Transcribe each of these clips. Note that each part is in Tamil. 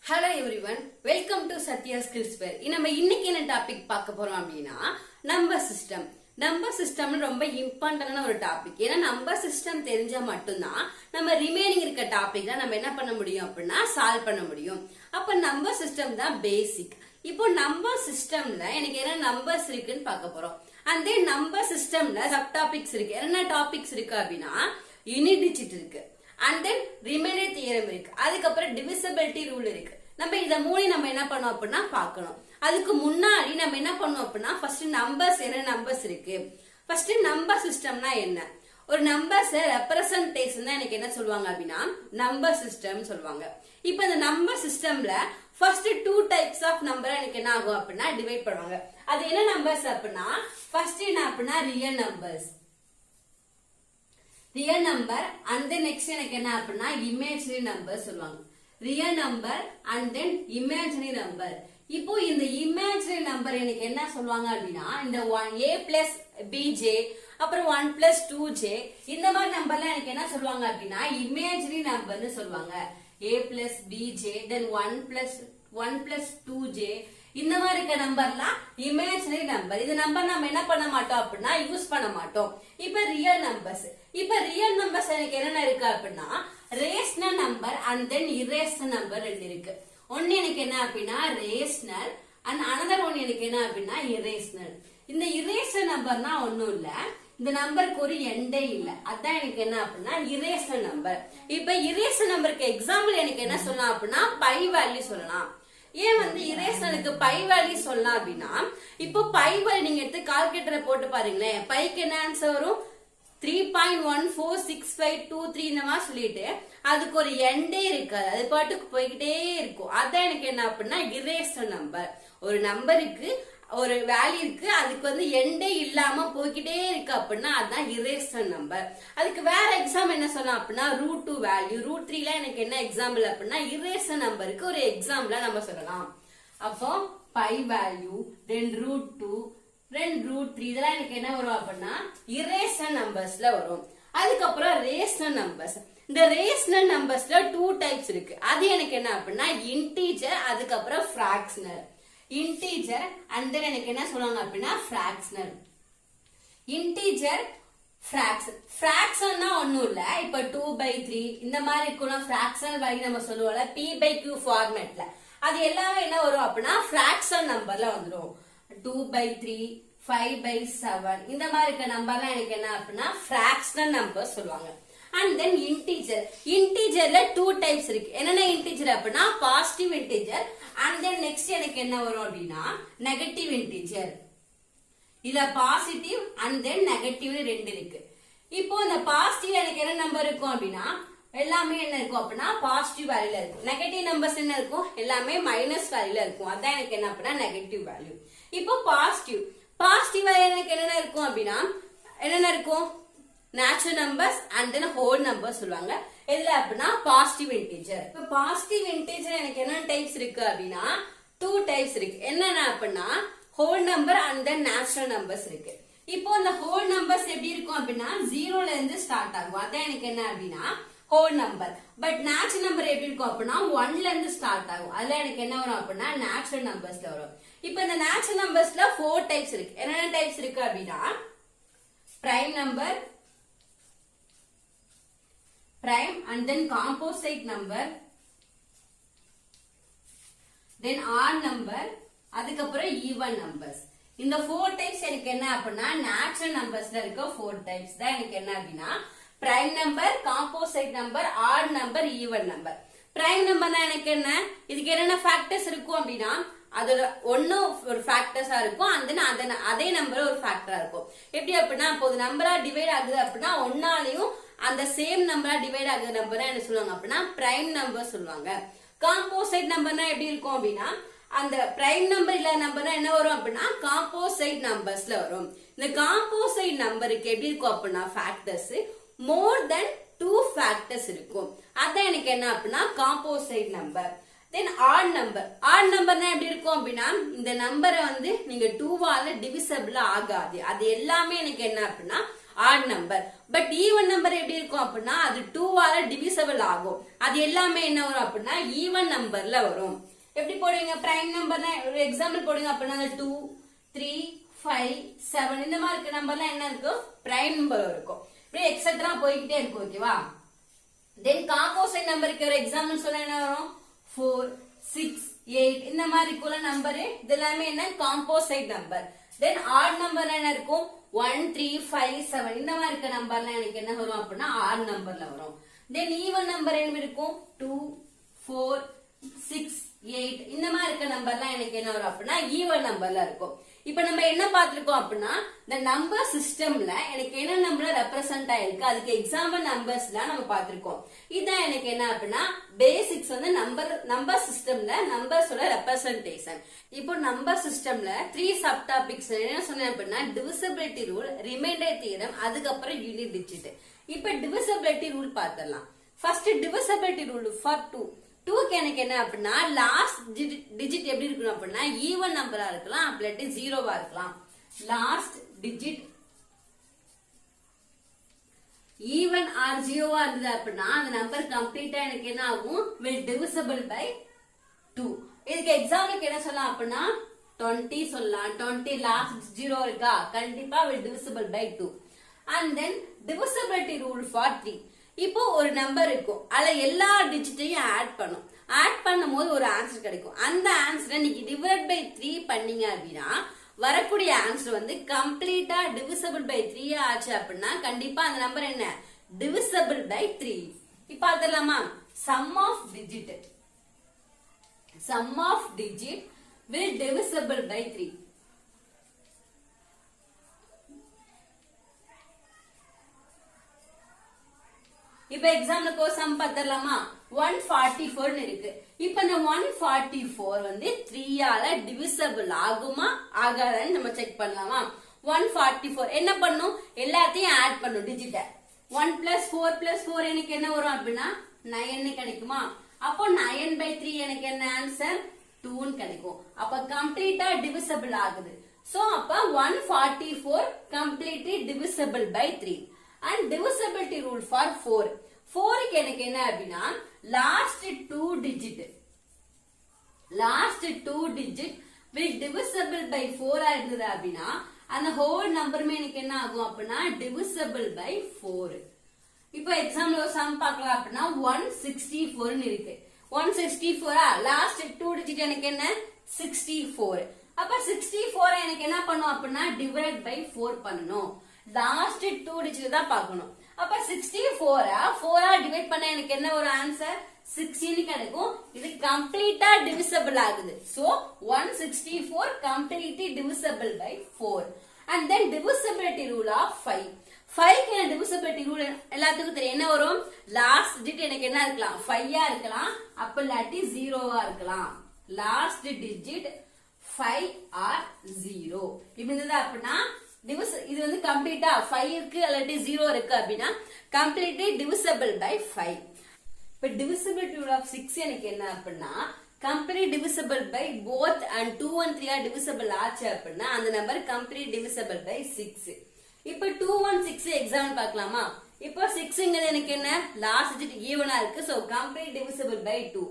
Hello everyone, welcome to Satya Skills Fair. நம்ம இன்னைக்கு என்ன டாபிக் பார்க்க போறோம் அப்படின்னா நம்பர் சிஸ்டம். நம்பர் சிஸ்டம் ரொம்ப இம்பார்ட்டன்டான ஒரு டாபிக். ஏன்னா நம்பர் சிஸ்டம் தெரிஞ்சா மட்டும்தான் நம்ம ரிமைனிங் இருக்க டாபிக் தான் நம்ம என்ன பண்ண முடியும் அப்படின்னா சால்வ் பண்ண முடியும். அப்ப நம்பர் சிஸ்டம் தான் பேசிக். இப்போ நம்பர் சிஸ்டம்ல எனக்கு என்ன நம்பர்ஸ் இருக்குன்னு பார்க்க போறோம். அண்ட் தென் நம்பர் சிஸ்டம்ல சப் டாபிக்ஸ் இருக்கு. என்ன டாபிக்ஸ் இருக்கு அப்படின்னா யூனிட் டிஜிட் இருக்கு. And then remainder theorem இருக்கு. அதுக்கப்புறம் divisibility rule இருக்கு. நம்ம இத மூணு நம்ம என்ன பண்ணோம் அப்படின்னா பார்க்கணும். அதுக்கு முன்னாடி நம்ம என்ன பண்ணோம் அப்படின்னா ஃபர்ஸ்ட் நம்பர்ஸ் என்ன நம்பர்ஸ் இருக்கு. ஃபர்ஸ்ட் நம்பர் சிஸ்டம்னா என்ன? ஒரு நம்பர்ஸ் ரெப்ரசன்டேஷன் தான் எனக்கு என்ன சொல்லுவாங்க அப்படின்னா நம்பர் சிஸ்டம் சொல்லுவாங்க. இப்போ இந்த நம்பர் சிஸ்டம்ல first two types of number எனக்கு என்ன ஆகும் அப்படின்னா டிவைட் பண்ணுவாங்க. அது என்ன நம்பர்ஸ் அப்படின்னா ஃபர்ஸ்ட் என்ன அப்படின்னா real numbers. Real number and then next எனக்கு என்ன அப்படின்னா இமேஜினரி நம்பர் சொல்லுவாங்க. Real number and then imaginary number. இப்போ இந்த இமேஜினரி நம்பர் எனக்கு என்ன சொல்லுவாங்க அப்படின்னா இந்த a பிளஸ் bj அப்புறம் 1 பிளஸ் 2j இந்த மாதிரி நம்பர்லாம் எனக்கு என்ன சொல்லுவாங்க அப்படின்னா இமேஜினரி நம்பர்னு சொல்லுவாங்க. a plus bj then 1 plus 2j இந்த மாதிரி இருக்க நம்பர்லாம் இமேஜினரி நம்பர். இந்த நம்பர் நம்ம என்ன பண்ண மாட்டோம் அப்படின்னா யூஸ் பண்ண மாட்டோம். இப்ப ரியல் நம்பர்ஸ். இப்ப ரியல் நம்பர்ஸ் எனக்கு என்னென்ன இருக்கு அப்படின்னா rational number and then irrational number ரெண்டு இருக்கு. ஒன்னு எனக்கு என்ன அப்படின்னா ரேஷனல் அண்ட் அனதர் ஒன்னு எனக்கு என்ன அப்படின்னா இரேஷனல். இந்த இரேஷனல் நம்பர்னா ஒண்ணும் இல்ல, இந்த நம்பருக்கு ஒரு எண்டே இல்ல, அதான் எனக்கு என்ன அப்படின்னா இரேஷனல் நம்பர். இப்ப இரேஷனல் நம்பருக்கு எக்ஸாம்பிள் எனக்கு என்ன சொல்லலாம் அப்படின்னா பை வேல்யூ சொல்லலாம். ஏன் இரேஷனலுக்கு பை வேல்யூ சொல்லலாம் அப்படின்னா இப்போ பை வேல்யூ நீங்க எடுத்து கால்குலேட்டரை போட்டு பாருங்களேன், பைக்கு என்ன ஆன்சர் வரும் 3.146523 இந்த மாதிரி சொல்லிட்டு அதுக்கு ஒரு எண்டே இருக்காது, அது பாட்டுக்கு போய்கிட்டே இருக்கும். அதான் எனக்கு என்ன அப்படின்னா இரேஷனல் நம்பர். ஒரு நம்பருக்கு ஒரு வேல்யூ இருக்கு, அதுக்கு எண்டே இல்லாம போய்கிட்டே இருக்கு அப்படின்னா அதுதான் இரேஷனல் நம்பர். அதுக்கு வேற எக்ஸாம்பிள் என்ன சொல்லலாம் அப்படின்னா √2 வேல்யூ √3 எனக்கு என்ன எக்ஸாம்பிள் அப்படின்னா இரேஷனல் நம்பருக்கு ஒரு எக்ஸாம்பிளா நம்ம சொல்லலாம். அப்போ பை வேல்யூ தென் √2 then √3 இதெல்லாம் எனக்கு என்ன வரும் அப்படின்னா இரேஷனல் நம்பர்ஸ்ல வரும். அதுக்கப்புறம் ரேஷனல் நம்பர்ஸ். இந்த ரேஷனல் நம்பர்ஸ்ல டூ டைப்ஸ் இருக்கு. அது எனக்கு என்ன அப்படின்னா இன்டீஜர் அதுக்கப்புறம் ஃபிராக்ஷனல். இன்டீஜர் அண்ட் தென் எனக்கு என்ன சொல்லுவாங்க அப்படின்னா ஃபிராக்ஷனல். இன்டீஜர் ஃபிராக்ஷன்னா ஒண்ணும் இல்ல, இப்ப 2/3 இந்த மாதிரி இருக்கணும். ஃபிராக்ஷனல் வேல்யூ நம்ம சொல்லுவோம்ல p/q ஃபார்மேட்ல, அது எல்லாமே என்ன வரும் அப்படின்னா ஃபிராக்ஷனல் நம்பர்ல வந்துடும். 2/3 5/7 இந்த மாதிரி இருக்க நம்பர்லாம் எனக்கு என்ன அப்படின்னா ஃபிராக்ஷனல் நம்பர் சொல்லுவாங்க. And then integer. இன்டீஜர்ல டூ டைப்ஸ் இருக்கு. என்னென்ன இன்டீஜர் அப்படின்னா positive integer and then next எனக்கு என்ன வரும் அப்படின்னா நெகட்டிவ் இன்டீஜர். இதுல பாசிட்டிவ் அண்ட் தென் நெகட்டிவ் ரெண்டு இருக்கு. இப்போ இந்த பாசிட்டிவ் எனக்கு என்ன நம்பர் இருக்கும் அப்படின்னா எல்லாமே என்ன இருக்கும் அப்படின்னா பாசிட்டிவ் வேல்யூல இருக்கும். நெகட்டிவ் நம்பர்ஸ் என்ன இருக்கும் எல்லாமே மைனஸ் வேல்யூல இருக்கும். அதான் எனக்கு என்ன அப்படின்னா நெகட்டிவ் வேல்யூ. இப்போ பாசிட்டிவ் வேல்யூ எனக்கு என்னென்ன இருக்கும் அப்படின்னா என்னென்ன இருக்கும் natural numbers and then whole number சொல்லுவாங்க. எதுல அப்படின்னா பாசிட்டிவ் இன்டீஜர். இப்போ பாசிட்டிவ் இன்டீஜர் எனக்கு என்ன டைப்ஸ் இருக்கு அப்படின்னா டூ டைப்ஸ் இருக்கு. என்னென்ன அப்படின்னா whole number and then natural numbers இருக்கு. இப்போ இந்த ஹோல் நம்பர்ஸ் எப்படி இருக்கும் அப்படின்னா 0ல இருந்து ஸ்டார்ட் ஆகும், அதான் எனக்கு என்ன அப்படின்னா whole number. But natural number எப்படி இருக்கும் அப்படின்னா 1ல இருந்து ஸ்டார்ட் ஆகும், அதுல எனக்கு என்ன வரும் அப்படின்னா நேச்சுரல் நம்பர்ஸ்ல வரும். இப்போ இந்த நேச்சுரல் நம்பர்ஸ்ல 4 டைப்ஸ் இருக்கு. என்னென்ன டைப்ஸ் இருக்கு அப்படின்னா prime number, prime and then composite number, then odd number, அதுக்கப்புறம் even numbers. இந்த 4 types எனக்கு என்ன அப்படின்னா natural numbersல இருக்க 4 types தான் எனக்கு என்ன அப்படின்னா prime number, composite number, odd number, even number. prime numberனா எனக்கு என்ன, இதுக்கு என்னென்ன factors இருக்கும் அப்படின்னா அதோட ஒன்னு ஒரு ஃபேக்டர்ஸா இருக்கும், அதே நம்பர் ஒரு ஃபேக்டரா இருக்கும். எப்படி அப்படின்னா இப்போது நம்பரா டிவைட் ஆகுது அப்படின்னா ஒன்னாலையும் அந்த சேம் நம்பரா டிவைட் ஆகுற நம்பர் என்ன சொல்லுவாங்க அப்படின்னா பிரைம் நம்பர் சொல்லுவாங்க. காம்போசைட் நம்பர்னா எப்படி இருக்கும் அப்படின்னா அந்த பிரைம் நம்பர் இல்ல நம்பர்னா என்ன வரும் அப்படின்னா காம்போசைட் நம்பர்ஸ்ல வரும். இந்த காம்போசைட் நம்பருக்கு எப்படி இருக்கும் அப்படின்னா ஃபேக்டர்ஸ் மோர் தென் 2 ஃபேக்டர்ஸ் இருக்கும். அதான் எனக்கு என்ன அப்படின்னா composite number. Then odd number. Odd நம்பர்னா எப்படி இருக்கும் அப்படின்னா இந்த நம்பரை நீங்க 2வால டிவிசபிள் ஆகாது, அது எல்லாமே எனக்கு என்ன அப்படின்னா add number. But even number எப்படி இருக்கும் அப்படின்னா அது 2ஆல டிவிசபிள் ஆகும். அது எல்லாமே என்ன வரும் அப்படின்னா ஈவன் நம்பர்ல வரும். எப்படி போடுவீங்க பிரைம் நம்பர்னா ஒரு எக்ஸாம்பிள் போடுங்க அப்படின்னா 2 3 5 7 இந்த மாதிரி இருக்க நம்பர்லாம் என்ன இருக்கும் பிரைம் நம்பர் இருக்கும். இப்படி எக்ஸெட்ரா போய்கிட்டே இருக்கும். ஓகேவா? தென் காம்போசைட் நம்பருக்கு ஒரு எக்ஸாம்பிள் சொன்னா என்ன வரும் 4 6 8 இந்த மாதிரி இருக்குள்ள நம்பர் இது எல்லாமே என்ன composite number. Then odd number என்ன இருக்கும் 1 3 5 7 இந்த மாதிரி இருக்க நம்பர்லாம் எனக்கு என்ன வரும் அப்படின்னா ஆட் நம்பர்ல வரும். தென் ஈவன் நம்பர் என்ன இருக்கும் 2 4 6 8 இந்த மாதிரி இருக்க நம்பர்லாம் எனக்கு என்ன வரும் அப்படின்னா ஈவன் நம்பர்ல இருக்கும். இப்ப நம்ம என்ன பார்த்திருக்கோம் அப்படின்னா இந்த நம்பர் சிஸ்டம்ல எனக்கு என்ன நம்பர் ரெப்ரசென்ட் ஆயிருக்கு அதுக்கு எக்ஸாம்பிள் நம்பர்ஸ்லாம் நம்ம பார்த்திருக்கோம். இதான் எனக்கு என்ன அப்படின்னா பேசிக்ஸ் வந்து நம்பர் சிஸ்டம்ல நம்பர்ஸோட ரெப்ரசன்டேஷன். இப்போ நம்பர் சிஸ்டம்ல 3 சப் டாபிக்ஸ் என்ன சொன்னேன் அப்படின்னா டிவிசிபிலிட்டி ரூல், ரிமைண்டர் தியரம், அதுக்கப்புறம் யூனிட் டிஜிட். இப்ப டிவிசிபிலிட்டி ரூல் பார்த்திடலாம். ஃபர்ஸ்ட் டிவிசிபிலிட்டி ரூல் ஃபார் 2க்கு எனக்கு என்ன அப்படின்னா லாஸ்ட் டிஜிட் எப்படி இருக்கணும் அப்படின்னா ஈவன் நம்பரா இருக்கலாம் அப்படி ஜீரோவா இருக்கலாம். லாஸ்ட் டிஜிட் ஈவன் ஆர் ஜீரோவா இருந்தது அப்படின்னா அந்த நம்பர் கம்ப்ளீட்டா எனக்கு என்ன ஆகும் will divisible by 2. இதுக்கு எக்ஸாம்பிளுக்கு என்ன சொல்லலாம் அப்படின்னா 20 சொல்லலாம். 20 லாஸ்ட் ஜீரோ இருக்கா கண்டிப்பா will divisible by 2. and then divisibility rule for 3. இப்போ ஒரு நம்பர் இருக்கும் அதுல எல்லா டிஜிட்டையும் ஆட் பண்ணும். ஆட் பண்ணும்போது ஒரு ஆன்சர் கிடைக்கும். அந்த ஆன்சரை நீங்க டிவைட் பை 3 பண்ணீங்க அப்படின்னா வரக்கூடிய ஆன்சர் வந்து கம்ப்ளீட்டா டிவிசிபிள் பை 3 ஆச்சு அப்படின்னா கண்டிப்பா அந்த நம்பர் என்ன டிவிசிபிள் பை 3. இப்ப அதெல்லாமா sum of digit will divisible by 3. இப்ப எக்ஸாம்பிளுக்கு சம் பார்த்தலாமா 144 இருக்கு. இப்ப இந்த 144 வந்து 3ஆல டிவிசிபிள் ஆகுமா ஆகாதான்னு நம்ம செக் பண்ணலாமா. 144 என்ன பண்ணும் எல்லாத்தையும் ஆட் பண்ணும் டிஜிட்ட. 1 plus 4 plus 4 எனக்கு என்ன வரும் அப்படின்னா 9 கிடைக்குமா. அப்போ 9 by 3 எனக்கு என்ன ஆன்சர் 2 கிடைக்கும். அப்ப கம்ப்ளீட்டா டிவிசிபிள் ஆகுது. சோ அப்ப 144 completely divisible by 3. and divisibility rule for 4க்கு எனக்கு என்ன அப்படின்னா last 2 digit will divisible by 4 இருந்தது அப்படின்னா அந்த ஹோல் நம்பருமே எனக்கு என்ன ஆகும் அப்படின்னா divisible by 4. இப்போ எக்ஸாம்பிள் ஒரு சம் பார்க்கலாம் அப்படின்னா 164 இருக்கு. 164 லாஸ்ட் 2 digit எனக்கு என்ன 64. அப்ப 64 எனக்கு என்ன பண்ணும் அப்படின்னா டிவைட் பை 4 பண்ணணும். லாஸ்ட் 2 டிஜிட் தான் பார்க்கணும். அப்ப 64 4 டிவைட் பண்ண எனக்கு என்ன ஒரு ஆன்சர் 16 கிடைக்கும். இது கம்ப்ளீட்டா டிவிசிபிள் ஆகுது. So 164 completely divisible by 4. and then divisibility rule of 5. 5க்கு என்ன divisibility rule எல்லாத்துக்கும் தெரியும் என்ன வரும் லாஸ்ட் டிஜிட் எனக்கு என்ன இருக்கலாம் 5 இருக்கலாம் அப்ப இல்லாட்டி 0 இருக்கலாம். லாஸ்ட் டிஜிட் 5 or 0 இப்படி அப்படின்னா இது வந்து கம்ப்ளீட்டா 5 இருக்கு அல்லது 0 இருக்கு அப்படின்னா கம்ப்ளீட்லி டிவிசிபிள் பை 5. இப்ப divisibility rule of 6 எனக்கு என்ன அப்படின்னா complete divisible by both and 2 and 3 are divisible ஆச்சு அப்படின்னா அந்த நம்பர் கம்ப்ளீட் டிவிசிபிள் பை 6. இப்ப 2 1 6 எக்ஸாம்பிள் பார்க்கலாமா. இப்போ 6ங்கிறது எனக்கு என்ன லாஸ்ட் டிஜிட் ஈவனா இருக்கு. So complete divisible by 2.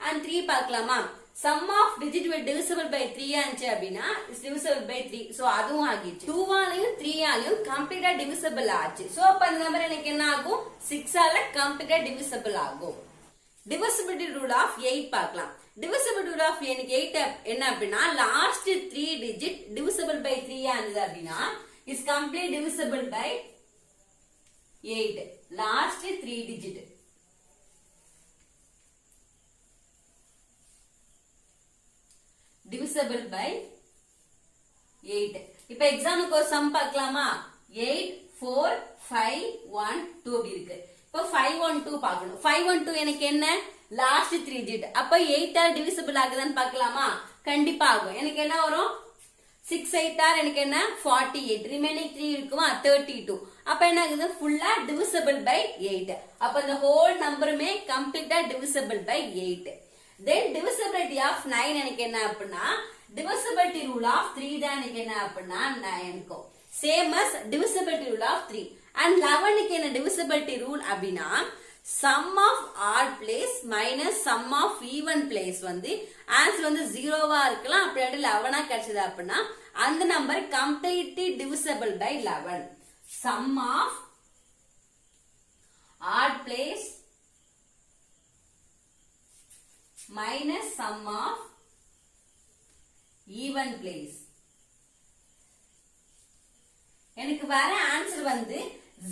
and 3 பார்க்கலாமா sum of digit will divisible by 3 ஆச்சு அப்படின்னா is divisible by 3. சோ அதுவும் ஆகிச்சு. 2 ஆலயும் 3 ஆலயும் கம்ப்ளீட்டா டிவிசிபிள் ஆச்சு. சோ அப்ப அந்த நம்பர் எனக்கு என்ன ஆகும் 6 ஆல கம்ப்ளீட்டா டிவிசிபிள் ஆகும். divisibility rule of 8 பார்க்கலாம். divisibility rule of எனக்கு 8 என்ன அப்படின்னா லாஸ்ட் 3 digit divisible by 3 ஆனது அப்படின்னா is complete divisible by 8. Last 3 digit divisible by 8. இப்ப எக்ஸாம்பிளுக்கு ஒரு சம் பார்க்கலாமா 8 4 5 1 2 அப்படி இருக்கு. இப்ப 512 பார்க்கணும். 512 எனக்கு என்ன லாஸ்ட் 3 digit. அப்ப 8 ஆல் டிவிசிபிள் ஆகுதான்னு பார்க்கலாமா கண்டிப்பா ஆகும். எனக்கு என்ன வரும் 6 8 ஆர் எனக்கு என்ன 48 ரிமைனிங் 3 இருக்குமா 32. அப்ப என்ன ஆகுது ஃபுல்லா டிவிசிபிள் பை 8. அப்ப இந்த ஹோல் நம்பருமே கம்ப்ளீட்டா divisible by 8. then divisibility of 9 எனக்கு என்ன அப்படின்னா divisibility rule of 3 தான் எனக்கு என்ன அப்படின்னா 9 க்கும். Same as divisibility rule of 3. And 11க்கு என்ன டிவிசிபிலிட்டி ரூல் அப்படின்னா sum of odd place minus sum of even place வந்து ஆன்சர் வந்து 0வா இருக்கலாம், அப்படி 11ஆ கிடைச்சது அப்படின்னா அந்த number completely divisible by 11. sum of odd place minus sum of even place. எனக்கு வர ஆன்சர் வந்து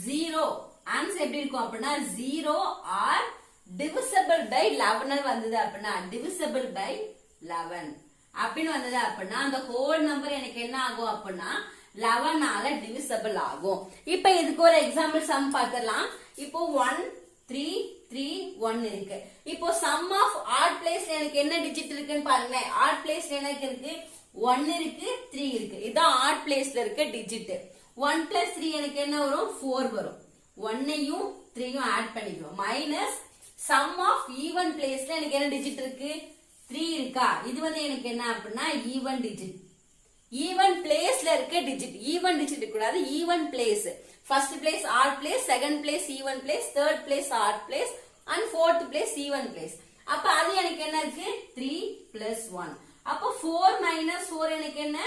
0. ஆன்சர் எப்படி இருக்கும் அப்படின்னா 0 ஆர் divisible by 11 வந்தது அப்படின்னா divisible by 11 அப்படின்னு வந்தது அப்படின்னா அந்த ஹோல் நம்பர் எனக்கு என்ன ஆகும் அப்படின்னா 11 ஆல divisible ஆகும். இப்போ இதுக்கு ஒரு எக்ஸாம்பிள் சம் பார்த்துடலாம். இப்போ 1 3 3 1 இருக்கு. இப்போ sum of odd place எனக்கு என்ன டிஜிட் இருக்குன்னு பாருங்க. odd place எனக்கு இருக்கு 1 இருக்கு 3 இருக்கு. இதான் odd placeல இருக்க டிஜிட். 1 plus 3 எனக்கு என்ன வரும் 4 வரும். 1ஐயும் 3யும் ஆட் பண்ணிக்கிறோம். மைனஸ் sum of even placeல எனக்கு என்ன டிஜிட் இருக்கு 3 இருக்கா. இது வந்து எனக்கு என்ன அப்படின்னா even digit. even placeல இருக்க டிஜிட். even digit கூடாது, even place. first place odd place, second place even place, third place odd place and fourth place even place. அப்ப அது எனக்கு என்ன இருக்கு 3 plus 1. அப்ப 4 minus 4 எனக்கு என்ன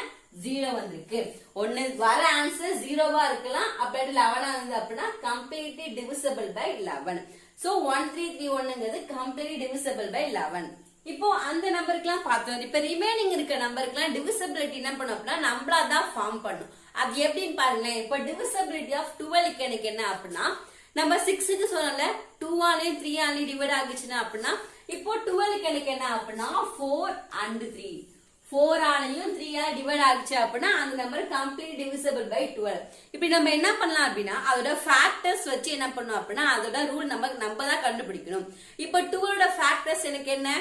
0 வந்திருக்கு. ஒன்னு வர ஆன்சர் 0வா இருக்கலாம், அப்ப 11ஆ இருந்தது அப்படின்னா completely divisible by 11. So 1331ங்கிறது completely divisible by 11. இப்போ அந்த நம்பருக்குலாம் பார்த்தோம். இப்ப ரிமைனிங் இருக்க நம்பருக்குலாம் டிவிசிபிலிட்டி என்ன பண்ணும் அப்படின்னா நம்மளா தான் ஃபார்ம் பண்ணும். அது எப்படின்னு பாருங்களேன். இப்போ டிவிசிபிலிட்டி ஆஃப் 12க்கு எனக்கு என்ன அப்படின்னா நம்ம 6க்கு சொன்னல 2 ஆலையும் 3 ஆலையும் டிவைட் ஆகுச்சுன்னா அப்படின்னா இப்போ 12க்கு எனக்கு என்ன அப்படின்னா 4 and 3. 4 ஆலையும் 3 ஆல டிவைட் ஆகுச்சு அப்படின்னா அந்த நம்பர் கம்ப்ளீட் டிவிசிபிள் பை 12. இப்போ நம்ம என்ன பண்ணலாம் அப்படின்னா அதோட ஃபேக்டர்ஸ் வச்சு என்ன பண்ணோம் அப்படின்னா அதோட ரூல் நம்ம தான் கண்டுபிடிக்கணும். இப்போ 12 ஃபேக்டர்ஸ் எனக்கு என்ன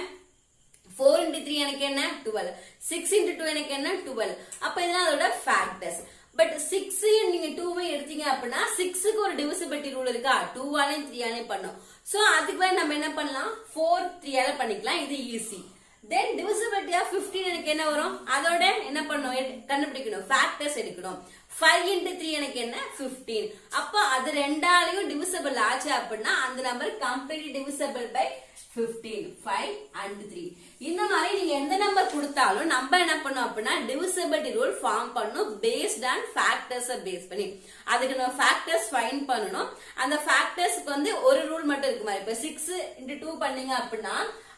4 into 3 எனக்கு என்ன 12, 6 into 2 எனக்கு என்ன 12. அப்ப இதெல்லாம் அதோட ஃபேக்டர்ஸ். பட் 6 நீங்க 2 எடுத்தீங்க அப்படின்னா 6க்கு ஒரு டிவிசிபிலிட்டி ரூல் இருக்கா, 2 ஆலையும் 3 ஆலையும் பண்ணும். சோ அதுக்கு நம்ம என்ன பண்ணலாம் 4 3 ஆல பண்ணிக்கலாம், இது ஈஸி. தென் டிவிசிபிலிட்டி ஆஃப் 15 எனக்கு என்ன வரும், அதோட என்ன பண்ணணும் கண்டுபிடிக்கணும், ஃபேக்டர்ஸ் எடுக்கணும். 5 into 3 எனக்கு என்ன 15. அப்ப அது ரெண்டாலையும் டிவிசிபிள் ஆச்சு அப்படின்னா அந்த number completely divisible by 15. 5 and 3. இந்த மாதிரி நீங்க எந்த நம்பர் கொடுத்தாலும் நம்ம என்ன பண்ணோம் அப்படின்னா டிவிசிபிலிட்டி ரூல் ஃபார்ம் பண்ணணும் பேஸ்ட் ஆன் ஃபேக்டர்ஸ் பேஸ் பண்ணி. அதுக்கு நம்ம ஃபேக்டர்ஸ் ஃபைண்ட் பண்ணணும். அந்த ஃபேக்டர்ஸ்க்கு வந்து ஒரு ரூல் மட்டும் இருக்கு மாதிரி. இப்ப 6 into 2 பண்ணீங்க அப்படின்னா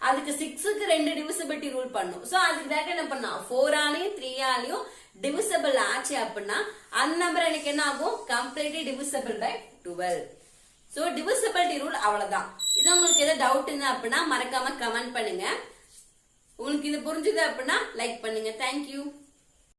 அதுக்கு 6க்கு 2 டிவிசிபிலிட்டி ரூல் பண்ணும். சோ அதுக்கு டேரக்டா என்ன பண்ணலாம் 4 ஆலையும் 3 ஆலையும் டிவிசிபிள் ஆச்சு அப்படின்னா அந்த நம்பர் எனக்கு என்ன ஆகும் completely divisible by 12. So divisibility rule அவ்வளவுதான். இது உங்களுக்கு ஏதாவது டவுட் இருந்தா அப்படின்னா மறக்காம கமெண்ட் பண்ணுங்க. உங்களுக்கு இது புரிஞ்சுது அப்படின்னா லைக் பண்ணுங்க. தேங்க்யூ.